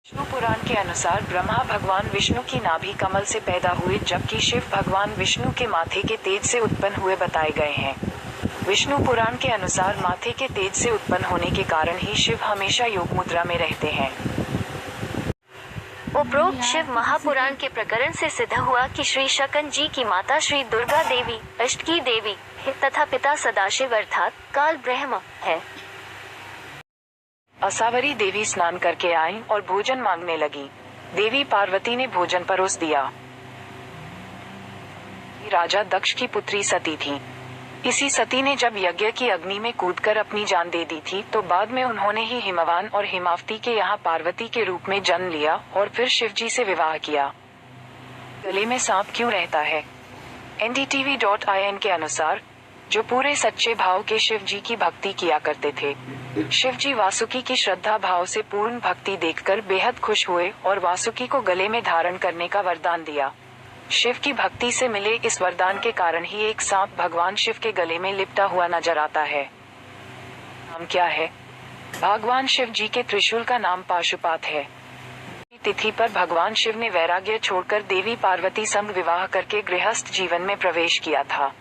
विष्णु पुराण के अनुसार ब्रह्मा भगवान विष्णु की नाभि कमल से पैदा हुए, जबकि शिव भगवान विष्णु के माथे के तेज से उत्पन्न हुए बताए गए हैं। विष्णु पुराण के अनुसार माथे के तेज से उत्पन्न होने के कारण ही शिव हमेशा योग मुद्रा में रहते हैं। उपरोक्त शिव महापुराण के प्रकरण से सिद्ध हुआ कि श्री शकन जी की माता श्री दुर्गा देवी अष्टकी देवी तथा पिता सदाशिव अर्थात काल ब्रह्म है। असावरी देवी स्नान करके आई और भोजन मांगने लगी। देवी पार्वती ने भोजन परोस दिया। राजा दक्ष की पुत्री सती थी। इसी सती ने जब यज्ञ की अग्नि में कूदकर अपनी जान दे दी थी, तो बाद में उन्होंने ही हिमवान और हिमावती के यहाँ पार्वती के रूप में जन्म लिया और फिर शिवजी से विवाह किया। गले में सांप क्यों रहता है? NDTV.in के अनुसार जो पूरे सच्चे भाव के शिव जी की भक्ति किया करते थे, शिव जी वासुकी की श्रद्धा भाव से पूर्ण भक्ति देखकर बेहद खुश हुए और वासुकी को गले में धारण करने का वरदान दिया। शिव की भक्ति से मिले इस वरदान के कारण ही एक सांप भगवान शिव के गले में लिपटा हुआ नजर आता है। नाम क्या है? भगवान शिव जी के त्रिशूल का नाम पाशुपात है। तिथि पर भगवान शिव ने वैराग्य छोड़कर देवी पार्वती संग विवाह करके गृहस्थ जीवन में प्रवेश किया था।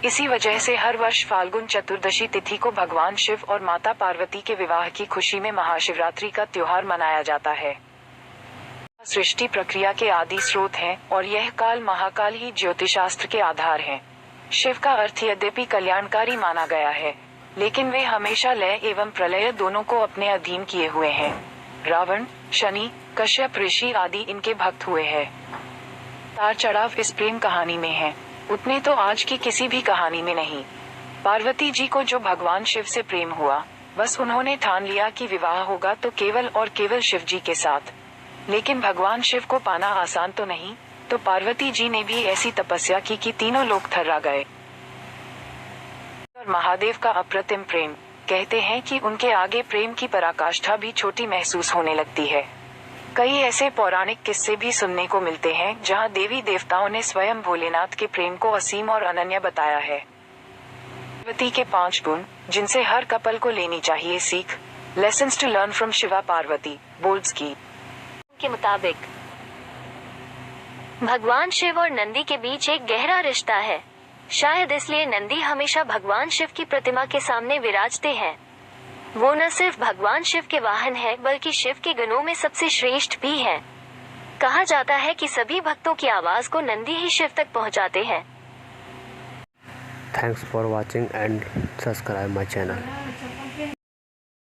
इसी वजह से हर वर्ष फाल्गुन चतुर्दशी तिथि को भगवान शिव और माता पार्वती के विवाह की खुशी में महाशिवरात्रि का त्योहार मनाया जाता है। सृष्टि प्रक्रिया के आदि स्रोत हैं और यह काल महाकाल ही ज्योतिषशास्त्र के आधार हैं। शिव का अर्थ यद्यपि कल्याणकारी माना गया है, लेकिन वे हमेशा लय एवं प्रलय दोनों को अपने अधीन किए हुए हैं। रावण, शनि, कश्यप ऋषि आदि इनके भक्त हुए हैं। उतार चढ़ाव इस प्रेम कहानी में है, उतने तो आज की किसी भी कहानी में नहीं। पार्वती जी को जो भगवान शिव से प्रेम हुआ, बस उन्होंने ठान लिया कि विवाह होगा तो केवल और केवल शिव जी के साथ। लेकिन भगवान शिव को पाना आसान तो नहीं, तो पार्वती जी ने भी ऐसी तपस्या की कि तीनों लोग थर्रा गए। और महादेव का अप्रतिम प्रेम, कहते हैं कि उनके आगे प्रेम की पराकाष्ठा भी छोटी महसूस होने लगती है। कई ऐसे पौराणिक किस्से भी सुनने को मिलते हैं जहां देवी देवताओं ने स्वयं भोलेनाथ के प्रेम को असीम और अनन्य बताया है। पार्वती के 5 गुण, जिनसे हर कपल को लेनी चाहिए सीख। Lessons to learn from Shiva Parvati बोल्स्की के मुताबिक भगवान शिव और नंदी के बीच एक गहरा रिश्ता है। शायद इसलिए नंदी हमेशा भगवान शिव की प्रतिमा के सामने विराजते हैं। वो न सिर्फ भगवान शिव के वाहन है, बल्कि शिव के गणों में सबसे श्रेष्ठ भी हैं। कहा जाता है कि सभी भक्तों की आवाज को नंदी ही शिव तक पहुंचाते हैं। Thanks for watching and subscribe my channel.